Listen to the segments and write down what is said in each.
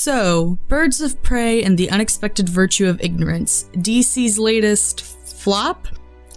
So, Birds of Prey and the Unexpected Virtue of Ignorance, DC's latest flop?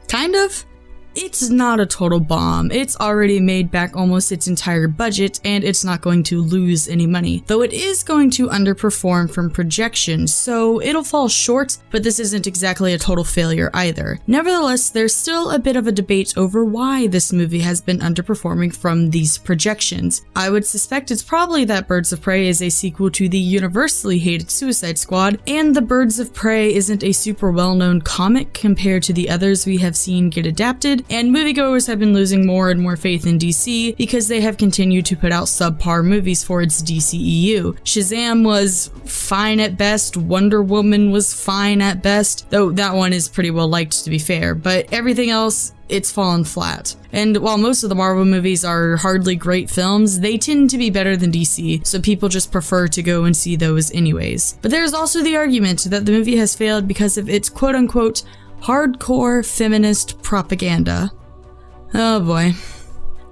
Kind of? It's not a total bomb. It's already made back almost its entire budget, and it's not going to lose any money. Though it is going to underperform from projections, so it'll fall short, but this isn't exactly a total failure either. Nevertheless, there's still a bit of a debate over why this movie has been underperforming from these projections. I would suspect it's probably that Birds of Prey is a sequel to the universally hated Suicide Squad, and the Birds of Prey isn't a super well-known comic compared to the others we have seen get adapted, and moviegoers have been losing more and more faith in DC because they have continued to put out subpar movies for its DCEU. Shazam was fine at best, Wonder Woman was fine at best, though that one is pretty well liked to be fair, but everything else, it's fallen flat. And while most of the Marvel movies are hardly great films, they tend to be better than DC, so people just prefer to go and see those anyways. But there's also the argument that the movie has failed because of its quote-unquote hardcore feminist propaganda. Oh boy.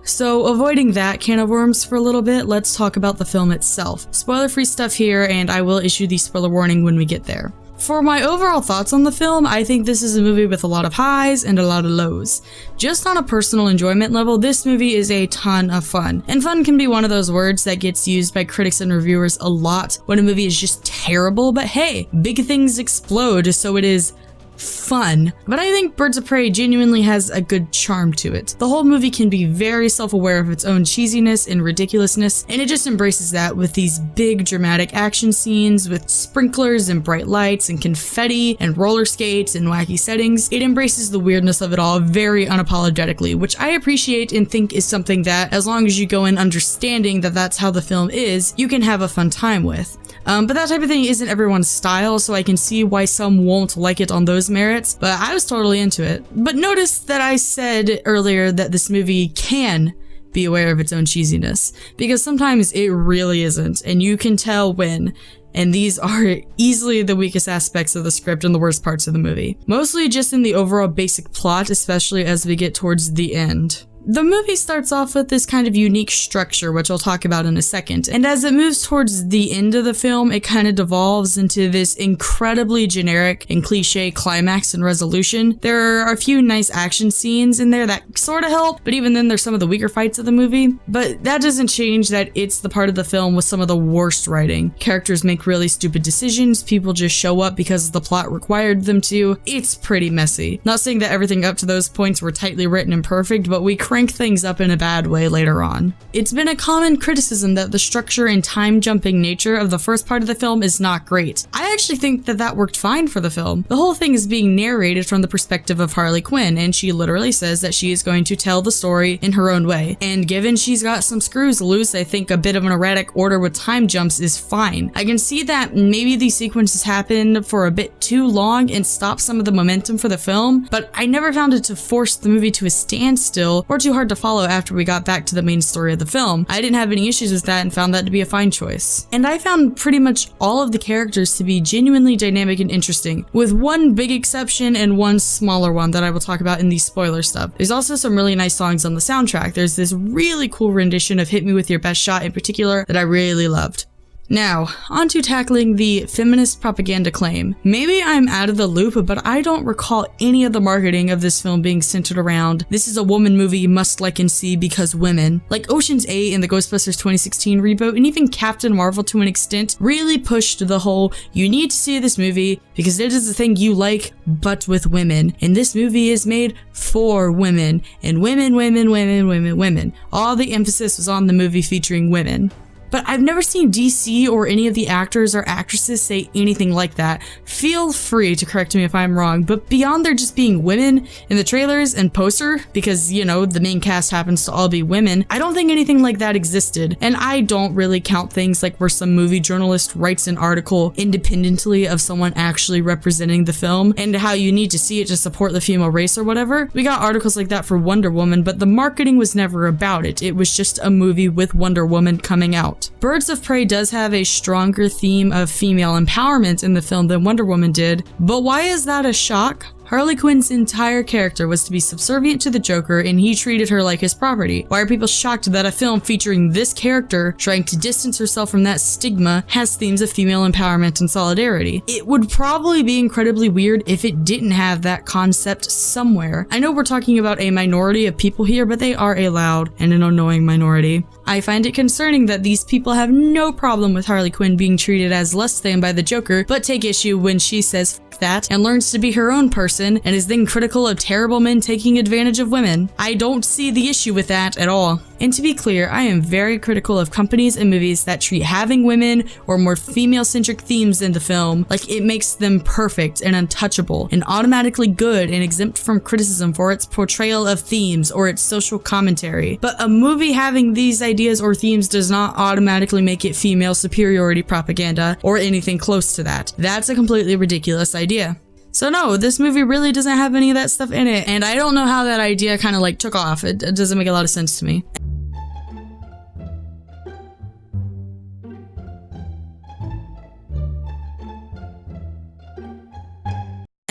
So, avoiding that can of worms for a little bit, let's talk about the film itself. Spoiler-free stuff here, and I will issue the spoiler warning when we get there. For my overall thoughts on the film, I think this is a movie with a lot of highs and a lot of lows. Just on a personal enjoyment level, this movie is a ton of fun. And fun can be one of those words that gets used by critics and reviewers a lot when a movie is just terrible, but hey, big things explode, so it is fun. But I think Birds of Prey genuinely has a good charm to it. The whole movie can be very self-aware of its own cheesiness and ridiculousness, and it just embraces that with these big dramatic action scenes with sprinklers and bright lights and confetti and roller skates and wacky settings. It embraces the weirdness of it all very unapologetically, which I appreciate and think is something that, as long as you go in understanding that that's how the film is, you can have a fun time with. But that type of thing isn't everyone's style, so I can see why some won't like it on those merits, but I was totally into it. But notice that I said earlier that this movie can be aware of its own cheesiness, because sometimes it really isn't, and you can tell when. And these are easily the weakest aspects of the script and the worst parts of the movie. Mostly just in the overall basic plot, especially as we get towards the end. The movie starts off with this kind of unique structure, which I'll talk about in a second, and as it moves towards the end of the film, it kind of devolves into this incredibly generic and cliche climax and resolution. There are a few nice action scenes in there that sort of help, but even then there's some of the weaker fights of the movie. But that doesn't change that it's the part of the film with some of the worst writing. Characters make really stupid decisions, people just show up because the plot required them to. It's pretty messy. Not saying that everything up to those points were tightly written and perfect, but we crank things up in a bad way later on. It's been a common criticism that the structure and time-jumping nature of the first part of the film is not great. I actually think that that worked fine for the film. The whole thing is being narrated from the perspective of Harley Quinn, and she literally says that she is going to tell the story in her own way. And given she's got some screws loose, I think a bit of an erratic order with time jumps is fine. I can see that maybe these sequences happen for a bit too long and stop some of the momentum for the film, but I never found it to force the movie to a standstill or too hard to follow after we got back to the main story of the film. I didn't have any issues with that and found that to be a fine choice. And I found pretty much all of the characters to be genuinely dynamic and interesting, with one big exception and one smaller one that I will talk about in the spoiler stuff. There's also some really nice songs on the soundtrack. There's this really cool rendition of Hit Me With Your Best Shot in particular that I really loved. Now, on to tackling the feminist propaganda claim. Maybe I'm out of the loop, but I don't recall any of the marketing of this film being centered around, this is a woman movie you must like and see because women. Like Ocean's 8 and the Ghostbusters 2016 reboot, and even Captain Marvel to an extent, really pushed the whole, you need to see this movie because it is the thing you like, but with women. And this movie is made for women, and women. All the emphasis was on the movie featuring women. But I've never seen DC or any of the actors or actresses say anything like that. Feel free to correct me if I'm wrong, but beyond there just being women in the trailers and poster, because, you know, the main cast happens to all be women, I don't think anything like that existed. And I don't really count things like where some movie journalist writes an article independently of someone actually representing the film and how you need to see it to support the female race or whatever. We got articles like that for Wonder Woman, but the marketing was never about it. It was just a movie with Wonder Woman coming out. Birds of Prey does have a stronger theme of female empowerment in the film than Wonder Woman did, but why is that a shock? Harley Quinn's entire character was to be subservient to the Joker, and he treated her like his property. Why are people shocked that a film featuring this character trying to distance herself from that stigma has themes of female empowerment and solidarity? It would probably be incredibly weird if it didn't have that concept somewhere. I know we're talking about a minority of people here, but they are a loud and an annoying minority. I find it concerning that these people have no problem with Harley Quinn being treated as less than by the Joker, but take issue when she says f that and learns to be her own person and is then critical of terrible men taking advantage of women. I don't see the issue with that at all. And to be clear, I am very critical of companies and movies that treat having women or more female-centric themes in the film like it makes them perfect and untouchable and automatically good and exempt from criticism for its portrayal of themes or its social commentary. But a movie having these ideas or themes does not automatically make it female superiority propaganda or anything close to that. That's a completely ridiculous idea. So no, this movie really doesn't have any of that stuff in it, and I don't know how that idea kind of like took off. It doesn't make a lot of sense to me.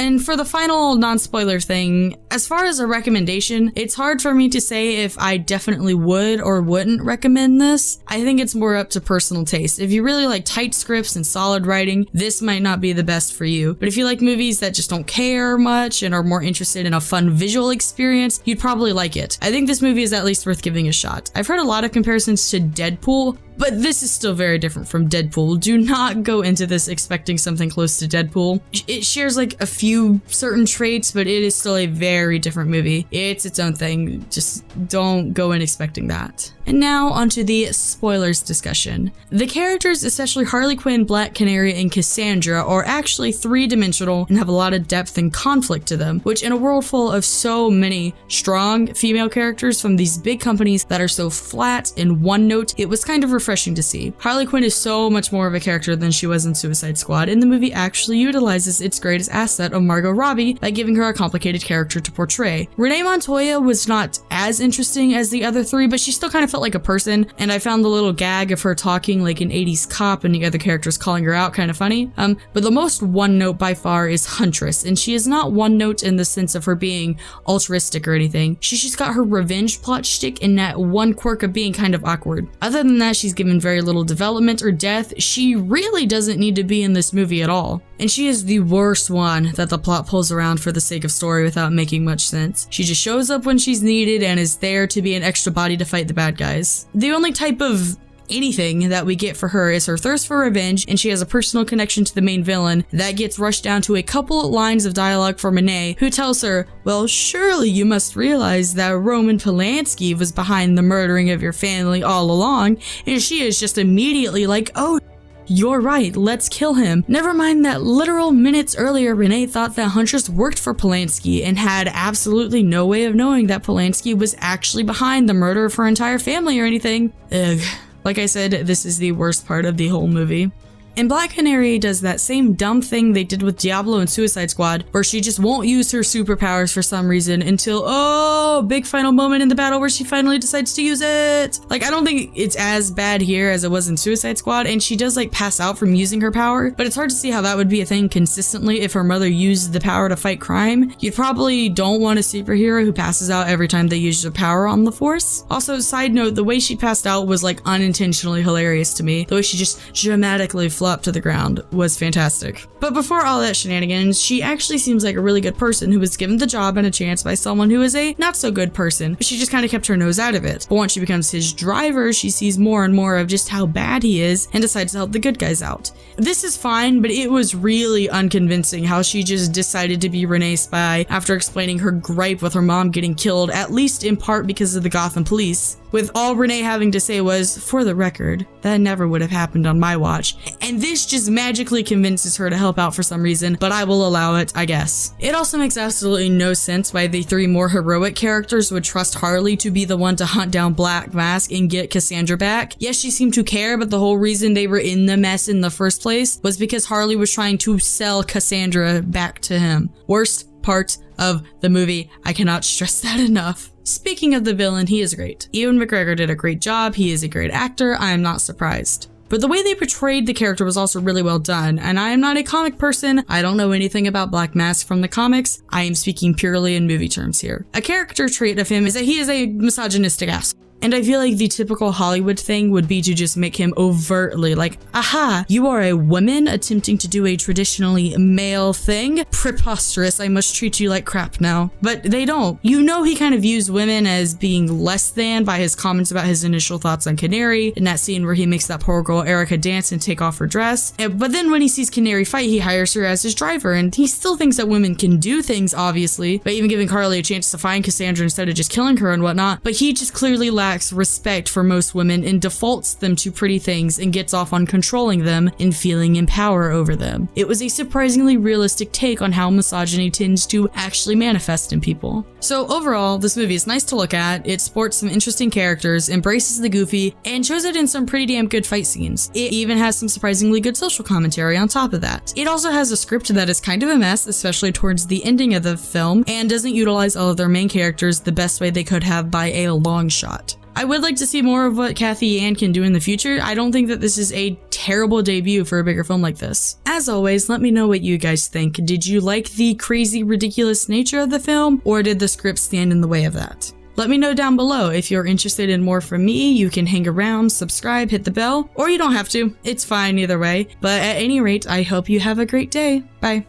And for the final non-spoiler thing, as far as a recommendation, it's hard for me to say if I definitely would or wouldn't recommend this. I think it's more up to personal taste. If you really like tight scripts and solid writing, this might not be the best for you. But if you like movies that just don't care much and are more interested in a fun visual experience, you'd probably like it. I think this movie is at least worth giving a shot. I've heard a lot of comparisons to Deadpool, but this is still very different from Deadpool. Do not go into this expecting something close to Deadpool. It shares like a few certain traits, but it is still a very different movie. It's its own thing. Just don't go in expecting that. And now onto the spoilers discussion. The characters, especially Harley Quinn, Black Canary, and Cassandra, are actually three-dimensional and have a lot of depth and conflict to them, which in a world full of so many strong female characters from these big companies that are so flat and one note, it was kind of refreshing to see. Harley Quinn is so much more of a character than she was in Suicide Squad, and the movie actually utilizes its greatest asset of Margot Robbie by giving her a complicated character to portray. Renee Montoya was not as interesting as the other three, but she still kind of felt like a person, and I found the little gag of her talking like an 80s cop and the other characters calling her out kind of funny. But the most one note by far is Huntress, and she is not one note in the sense of her being altruistic or anything. She's just got her revenge plot shtick and that one quirk of being kind of awkward. Other than that, she's given very little development or death. She really doesn't need to be in this movie at all. And she is the worst one that the plot pulls around for the sake of story without making much sense. She just shows up when she's needed and is there to be an extra body to fight the bad guys. The only type of anything that we get for her is her thirst for revenge, and she has a personal connection to the main villain that gets rushed down to a couple of lines of dialogue from Renee, who tells her, well, surely you must realize that Roman Polanski was behind the murdering of your family all along, and she is just immediately like, oh, you're right, let's kill him. Never mind that literal minutes earlier, Renee thought that Huntress worked for Polanski and had absolutely no way of knowing that Polanski was actually behind the murder of her entire family or anything. Ugh. Like I said, this is the worst part of the whole movie. And Black Canary does that same dumb thing they did with Diablo and Suicide Squad, where she just won't use her superpowers for some reason until, oh, big final moment in the battle where she finally decides to use it. Like, I don't think it's as bad here as it was in Suicide Squad, and she does like pass out from using her power, but it's hard to see how that would be a thing consistently if her mother used the power to fight crime. You probably don't want a superhero who passes out every time they use their power on the Force. Also, side note, the way she passed out was like unintentionally hilarious to me. The way she just dramatically flopped to the ground was fantastic. But before all that shenanigans, she actually seems like a really good person who was given the job and a chance by someone who is a not so good person, but she just kind of kept her nose out of it. But once she becomes his driver, she sees more and more of just how bad he is and decides to help the good guys out. This is fine, but it was really unconvincing how she just decided to be Renee's spy after explaining her gripe with her mom getting killed, at least in part because of the Gotham police, with all Renee having to say was, for the record, that never would have happened on my watch. And this just magically convinces her to help out for some reason, but I will allow it, I guess. It also makes absolutely no sense why the three more heroic characters would trust Harley to be the one to hunt down Black Mask and get Cassandra back. Yes, she seemed to care, but the whole reason they were in the mess in the first place was because Harley was trying to sell Cassandra back to him. Worst part of the movie. I cannot stress that enough. Speaking of the villain, he is great. Ewan McGregor did a great job. He is a great actor. I am not surprised. But the way they portrayed the character was also really well done, and I am not a comic person. I don't know anything about Black Mask from the comics. I am speaking purely in movie terms here. A character trait of him is that he is a misogynistic ass. And I feel like the typical Hollywood thing would be to just make him overtly like, aha, you are a woman attempting to do a traditionally male thing? Preposterous, I must treat you like crap now. But they don't. You know, he kind of views women as being less than by his comments about his initial thoughts on Canary in that scene where he makes that poor girl Erica dance and take off her dress. But then when he sees Canary fight, he hires her as his driver, and he still thinks that women can do things, obviously, by even giving Carly a chance to find Cassandra instead of just killing her and whatnot. But he just clearly lacks respect for most women and defaults them to pretty things and gets off on controlling them and feeling in power over them. It was a surprisingly realistic take on how misogyny tends to actually manifest in people. So overall, this movie is nice to look at. It sports some interesting characters, embraces the goofy, and shows it in some pretty damn good fight scenes. It even has some surprisingly good social commentary on top of that. It also has a script that is kind of a mess, especially towards the ending of the film, and doesn't utilize all of their main characters the best way they could have by a long shot. I would like to see more of what Cathy Yan can do in the future. I don't think that this is a terrible debut for a bigger film like this. As always, let me know what you guys think. Did you like the crazy, ridiculous nature of the film, or did the script stand in the way of that? Let me know down below. If you're interested in more from me, you can hang around, subscribe, hit the bell, or you don't have to. It's fine either way. But at any rate, I hope you have a great day. Bye.